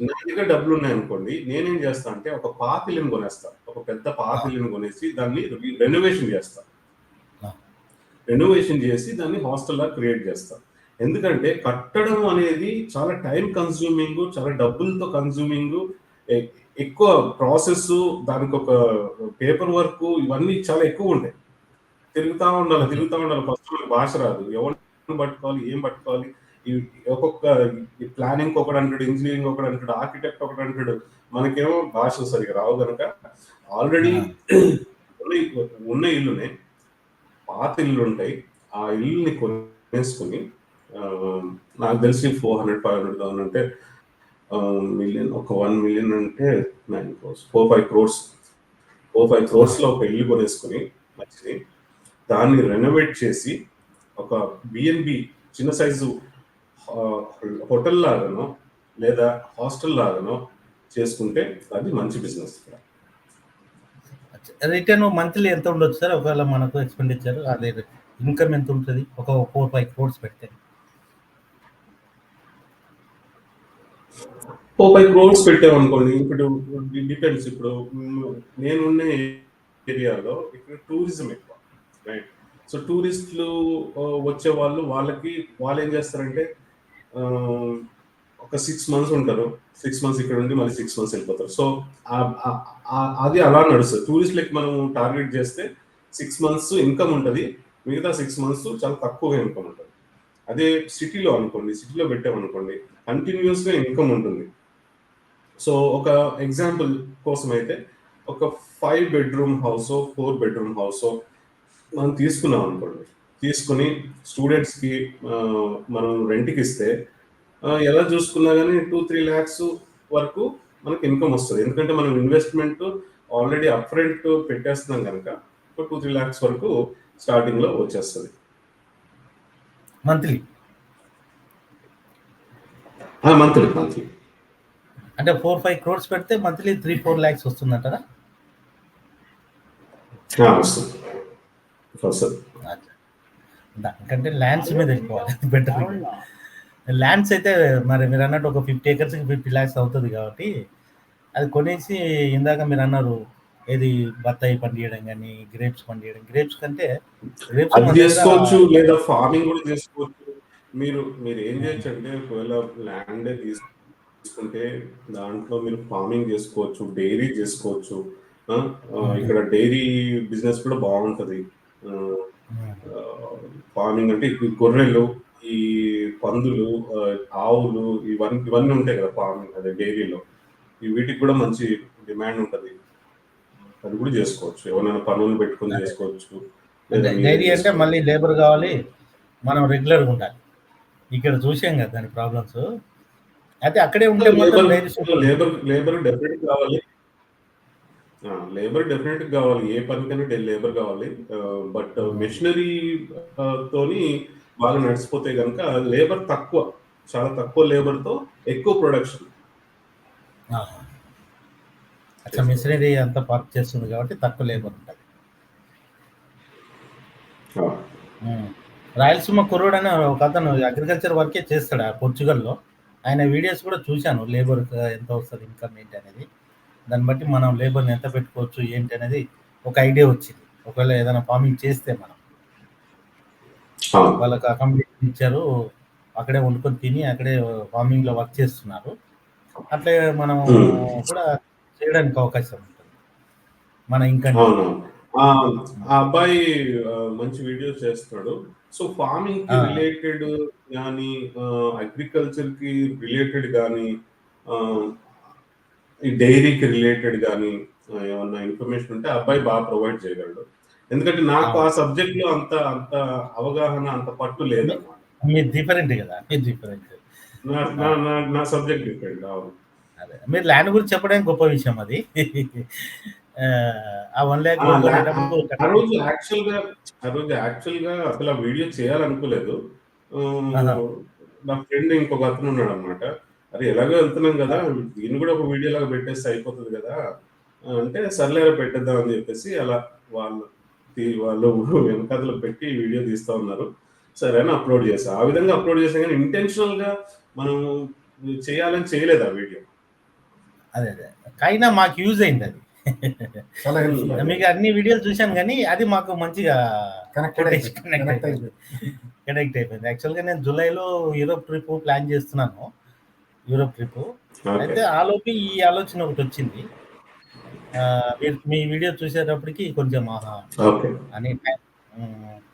నా దగ్గర డబ్బులు ఉన్నాయి అనుకోండి, నేనేం చేస్తా అంటే ఒక పాత ఇల్లుని కొనేస్తా, ఒక పెద్ద పాత ఇల్లుని కొనేసి దాన్ని రెనోవేషన్ చేసి దాన్ని హాస్టల్లా క్రియేట్ చేస్తా. ఎందుకంటే కట్టడం అనేది చాలా టైం కన్స్యూమింగ్, చాలా డబ్బులతో కన్స్యూమింగ్, ఎక్కువ ప్రాసెస్, దానికి ఒక పేపర్ వర్క్, ఇవన్నీ చాలా ఎక్కువ ఉంటాయి. తిరుగుతా ఉండాలి. ఫస్ట్ మనకు భాష రాదు, ఎవరిని పట్టుకోవాలి, ఏం పట్టుకోవాలి, ఒక్కొక్క ప్లానింగ్ ఒకటి అంటాడు, ఇంజనీరింగ్ ఒకటి అంటాడు, ఆర్కిటెక్ట్ ఒకటి అంటాడు, మనకేమో భాష సరిగా రావు కనుక ఆల్రెడీ ఉన్న ఇల్లునే పాత ఇల్లు ఉంటాయి, ఆ ఇల్లుని కొనేసుకుని నాకు తెలిసి 400-500,000 అంటే మిలియన్, ఒక 1 million అంటే 9 crores, 4-5 crores లో ఒక ఇల్లు కొనేసుకుని మంచిది, దాన్ని రెనోవేట్ చేసి ఒక బిఎన్బి చిన్న సైజు హోటల్ లాగానో లేదా హాస్టల్ లాగానో చేసుకుంటే అది మంచి బిజినెస్. రిటర్న్ మంత్లీ ఎంత ఉండొచ్చు సార్ ఒకవేళ మనకు ఎక్స్పెండిచర్, అదే ఇన్కమ్ ఎంత ఉంటుంది ఒక 4-5 crores పెడితే? 4-5 crores పెట్టామనుకోండి, ఇప్పుడు డిపెండ్స్. ఇప్పుడు నేనున్న ఏరియాలో ఇక్కడ టూరిజం ఎక్కువ, రైట్? సో టూరిస్టులు వచ్చే వాళ్ళు ఏం చేస్తారంటే ఒక 6 months ఉంటారు, 6 months ఇక్కడ ఉండి మళ్ళీ 6 months వెళ్ళిపోతారు. సో అది అలా నడుస్తుంది. టూరిస్టులకి మనం టార్గెట్ చేస్తే 6 months ఇన్కమ్ ఉంటుంది, మిగతా 6 months చాలా తక్కువగా ఇన్కమ్ ఉంటుంది. అదే సిటీలో పెట్టామనుకోండి కంటిన్యూస్గా ఇన్కమ్ ఉంటుంది. సో ఒక ఎగ్జాంపుల్ కోసం అయితే ఒక 5 bedroom హౌస్, 4 bedroom హౌస్ మనం తీసుకున్నాం అనుకోండి, తీసుకుని స్టూడెంట్స్కి మనం రెంట్కి ఇస్తే ఎలా చూసుకున్నా కానీ 2-3 lakhs వరకు మనకి ఇన్కమ్ వస్తుంది. ఎందుకంటే మనం ఇన్వెస్ట్మెంట్ ఆల్రెడీ అప్ ఫ్రంట్ పెట్టేస్తున్నాం కనుక 2-3 lakhs వరకు స్టార్టింగ్లో వచ్చేస్తుంది మంత్లీ. మంత్లీ అంటే 4-5 crores పెడితే మంత్లీ 3-4 lakhs వస్తుందంటారా? వస్తుంది. దానికంటే ల్యాండ్స్ మీద వెళ్ళిపోవాలి బెటర్. ల్యాండ్స్ అయితే మరి మీరు అన్నట్టు ఒక 50 acres 50 lakhs అవుతుంది కాబట్టి అది కొనేసి ఇందాక మీరు అన్నారు ఏది బత్తాయి పండియడం కానీ గ్రేప్స్ పండియడం. గ్రేప్స్ కంటే గ్రేప్స్ అది చేసుకోవచ్చు, లేదా ఫార్మింగ్ కూడా చేసుకోవచ్చు. మీరు ఏం చేయొచ్చు అంటే ఒకవేళ ల్యాండ్ తీసుకుంటే దాంట్లో మీరు ఫార్మింగ్ చేసుకోవచ్చు, డైరీ చేసుకోవచ్చు. ఇక్కడ డైరీ బిజినెస్ కూడా బాగుంటది. ఫార్మింగ్ అంటే గొర్రెలు, ఈ పందులు, ఆవులు, ఇవన్నీ ఉంటాయి కదా ఫార్మింగ్, అదే డైరీలో. వీటికి కూడా మంచి డిమాండ్ ఉంటది. అది కూడా చేసుకోవచ్చు, ఎవరైనా పనులు పెట్టుకుని చేసుకోవచ్చు. డైరీ అంటే మళ్ళీ లేబర్ కావాలి, మనం రెగ్యులర్గా ఉండాలి. ఇక్కడ చూసాం కదా దాని ప్రాబ్లమ్స్. అయితే అక్కడే ఉంటే లేబర్ డెఫినెట్ కావాలి. లేబర్ డెఫినెట్ కావాలి, ఏ పనికైనా లేబర్ కావాలి. బట్ మెషినరీ తోని బాగా నడిచిపోతే కనుక లేబర్ తక్కువ, చాలా తక్కువ లేబర్ తో ఎక్కువ ప్రొడక్షన్. అట్లా మిషనరీ అంతా పార్క్ చేస్తుంది కాబట్టి తక్కువ లేబర్ ఉంటుంది. రాయలసీమ కుర్రోడ్ అని ఒక అతను అగ్రికల్చర్ వర్కే చేస్తాడు పోర్చుగల్లో. ఆయన వీడియోస్ కూడా చూశాను, లేబర్ ఎంత వస్తుంది, ఇన్కమ్ ఏంటి అనేది. దాన్ని బట్టి మనం లేబర్ని ఎంత పెట్టుకోవచ్చు ఏంటి అనేది ఒక ఐడియా వచ్చింది. ఒకవేళ ఏదైనా ఫార్మింగ్ చేస్తే మనం వాళ్ళకి అకామిడేషన్ ఇచ్చారు, అక్కడే వండుకొని తిని అక్కడే ఫార్మింగ్ లో వర్క్ చేస్తున్నారు. అట్లే మనం కూడా చేయడానికి అవకాశం ఉంటుంది మన ఇన్కమ్. ఆ అబ్బాయి మంచి వీడియోస్ చేస్తున్నాడు. సో ఫార్మింగ్ కి రిలేటెడ్ కానీ, అగ్రికల్చర్ కి రిలేటెడ్ కానీ, ఈ డైరీకి రిలేటెడ్ కానీ ఏమన్నా ఇన్ఫర్మేషన్ ఉంటే అబ్బాయి బాగా ప్రొవైడ్ చేయగలడు. ఎందుకంటే నాకు ఆ సబ్జెక్ట్ లో అంత అవగాహన, అంత పట్టు లేదన్నమాట. మీరు డిఫరెంట్ కదా, డిఫరెంట్. నా సబ్జెక్ట్ డిఫరెంట్. అవును, అదే మీరు ల్యాండ్ గురించి చెప్పడానికి గొప్ప విషయం అది. ఆ 1 lakh ఆ రోజు యాక్చువల్ గా అసలు ఆ వీడియో చేయాలనుకోలేదు. నా ఫ్రెండ్ ఇంకొక అతను ఉన్నాడు అనమాట. అరే ఎలాగో వెళ్తున్నాం కదా, దీన్ని కూడా ఒక వీడియో లాగా పెట్టేస్తే అయిపోతుంది కదా అంటే, సర్లేరా పెట్టేద్దాం అని చెప్పేసి అలా వాళ్ళు వెనకాతలో పెట్టి వీడియో తీస్తా ఉన్నారు. సరే అని అప్లోడ్ చేసా. ఆ విధంగా అప్లోడ్ చేసాం కానీ ఇంటెన్షనల్ గా మనం చేయాలని చేయలేదు ఆ వీడియో. అదే అయినా మాకు యూజ్ అయింది అది. మీకు అన్ని వీడియోలు చూశాను కానీ అది మాకు మంచిగా కనెక్ట్ అయిపోయింది. యాక్చువల్గా నేను జూలైలో యూరోప్ ట్రిప్ ప్లాన్ చేస్తున్నాను, యూరోప్ ట్రిప్. అయితే ఆలోపు ఈ ఆలోచన ఒకటి వచ్చింది. మీ వీడియో చూసేటప్పటికి కొంచెం అని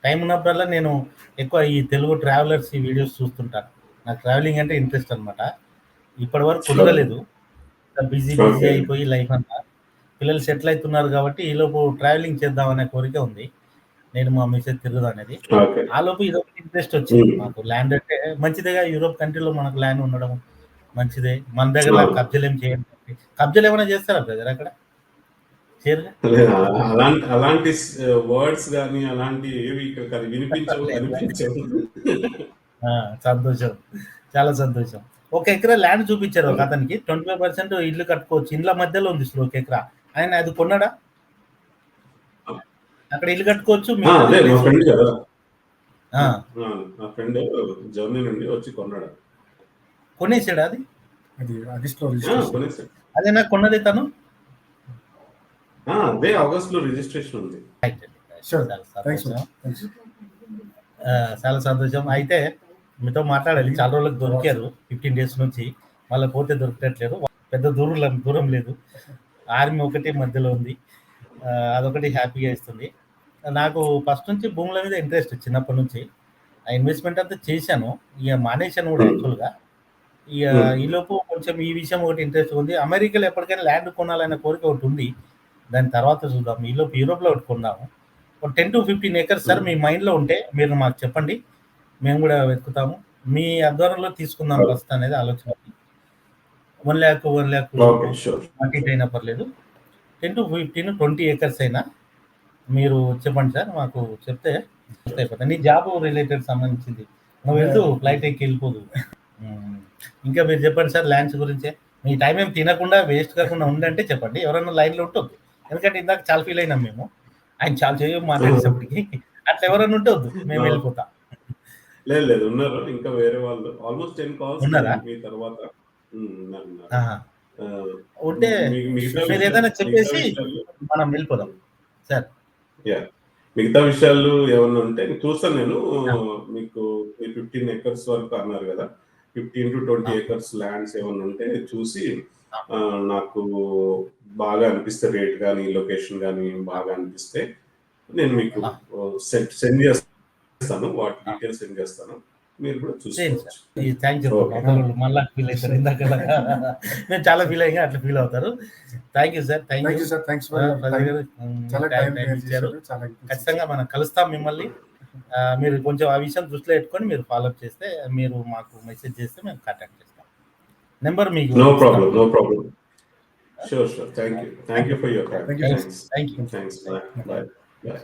టైం ఉన్నప్పుడల్లా నేను ఎక్కువ ఈ తెలుగు ట్రావెలర్స్ ఈ వీడియోస్ చూస్తుంటాను. నాకు ట్రావెలింగ్ అంటే ఇంట్రెస్ట్ అనమాట. ఇప్పటి వరకు కుదరలేదు, బిజీ అయిపోయి లైఫ్ అంతా. పిల్లలు సెటిల్ అవుతున్నారు కాబట్టి ఈలోపు ట్రావెలింగ్ చేద్దాం అనే కోరిక ఉంది. నేను మా మిసెస్ తిరుగుదా అనేది. ఆలోపు ఇదొకటి ఇంట్రెస్ట్ వచ్చింది మాకు. ల్యాండ్ అంటే మంచిదేగా, యూరోప్ కంట్రీలో మనకు ల్యాండ్ ఉండడం మంచిదే. మన దగ్గర కబ్జాలు ఏం చేయండి. కబ్జాలు ఏమైనా చేస్తారా బ్రదర్ అక్కడ? అలాంటి వర్డ్స్ కానీ అలాంటి ఏవి ఇక్కడ వినిపించవు. సంతోషం, చాలా సంతోషం. 1 ఎకరా ల్యాండ్ చూపించారు ఒక అతనికి. 25% ఇల్లు కట్టుకోవచ్చు, ఇండ్ల మధ్యలో ఉంది 1 ఎకరా. ఆయన అది కొన్నాడా? అక్కడ ఇల్లు కట్టుకోవచ్చు. జర్మనీ నుండి వచ్చి కొన్నాడు, కొనేసాడా? అదేనా కొన్నది తను? అదే ఆగస్ట్ లో రిజిస్ట్రేషన్ ఉంది. చాలా సంతోషం. అయితే మీతో మాట్లాడాలి, చాలా రోజులకు దొరికారు, 15 days నుంచి. మళ్ళీ పోతే దొరికట్లేదు. పెద్ద దూరం లేదు, ఆర్మీ ఒకటి మధ్యలో ఉంది. అదొకటి హ్యాపీగా ఇస్తుంది. నాకు ఫస్ట్ నుంచి భూముల మీద ఇంట్రెస్ట్, చిన్నప్పటి నుంచి. ఆ ఇన్వెస్ట్మెంట్ అంతా చేశాను, ఇక మానేశాను కూడా యాక్చువల్గా. ఇక ఈలోపు కొంచెం ఈ విషయం ఒకటి ఇంట్రెస్ట్ ఉంది. అమెరికాలో ఎప్పటికైనా ల్యాండ్ కొనాలనే కోరిక ఒకటి ఉంది, దాని తర్వాత చూద్దాం. ఈలోపు యూరోప్లో ఒకటి కొన్నాము, ఒక 10 to 15 acres. సార్ మీ మైండ్లో ఉంటే మీరు మాకు చెప్పండి, మేము కూడా వెతుకుతాము. మీ ఆధ్వర్యంలో తీసుకుందాం ఫస్ట్ అనేది ఆలోచన. 1 lakh 40 అయినా పర్లేదు, 10 to 15 20 acres అయినా మీరు చెప్పండి సార్, మాకు చెప్తే అయిపోతుంది. నీ జాబ్ రిలేటెడ్ సంబంధించింది, నువ్వు వెళ్తూ ఫ్లైట్ ఎక్కి వెళ్ళిపోదు. ఇంకా మీరు చెప్పండి సార్ ల్యాండ్స్ గురించే. మీ టైం ఏం తినకుండా వేస్ట్ కాకుండా ఉండంటే చెప్పండి. ఎవరైనా లైన్లో ఉంటుంది, ఎందుకంటే ఇందాక చాలా ఫీల్ అయినాం మేము, ఆయన చాలా చేయం మాట్లాడేటప్పటికి. అట్లా ఎవరైనా ఉంటే వద్దు, మేము వెళ్ళిపోతాం. లేదు లేదు ఉన్నారు ఇంకా వేరే వాళ్ళు. ఆల్మోస్ట్ 10 కాల్స్ ఉన్నారా మీ తర్వాత ఉంటే మీరు ఏదైనా చెప్పేసి మనం వెళ్ళిపోదాం సార్. మిగతా విషయాలు ఏమన్నా ఉంటే చూస్తాను నేను. మీకు 15 acres వరకు అన్నారు కదా, 15 to 20 acres ల్యాండ్స్ ఏమన్నా ఉంటే చూసి నాకు బాగా అనిపిస్తే, రేట్ కానీ లొకేషన్ కానీ బాగా అనిపిస్తే నేను మీకు సెండ్ చేస్తాను, వాటి డీటెయిల్స్ సెండ్ చేస్తాను, మీరు కూడా చూసుకోవచ్చు. Thank you. మళ్ళీ ఫీల్ అవుతారు, ఇందాక నేను చాలా ఫీల్ అయ్యా, అట్లా ఫీల్ అవుతారు. Thank you sir. Thank you sir. ఖచ్చితంగా మనం కలుస్తాం మిమ్మల్ని. మీరు కొంచెం ఆ విషయం దృష్టిలో పెట్టుకొని మీరు ఫాలోఅప్ చేస్తే, మీరు మాకు మెసేజ్ చేస్తే మేము కాంటాక్ట్ చేస్తాం. నెంబర్ మీకు. No problem. Sure. Thank you for your time. Thanks. Bye.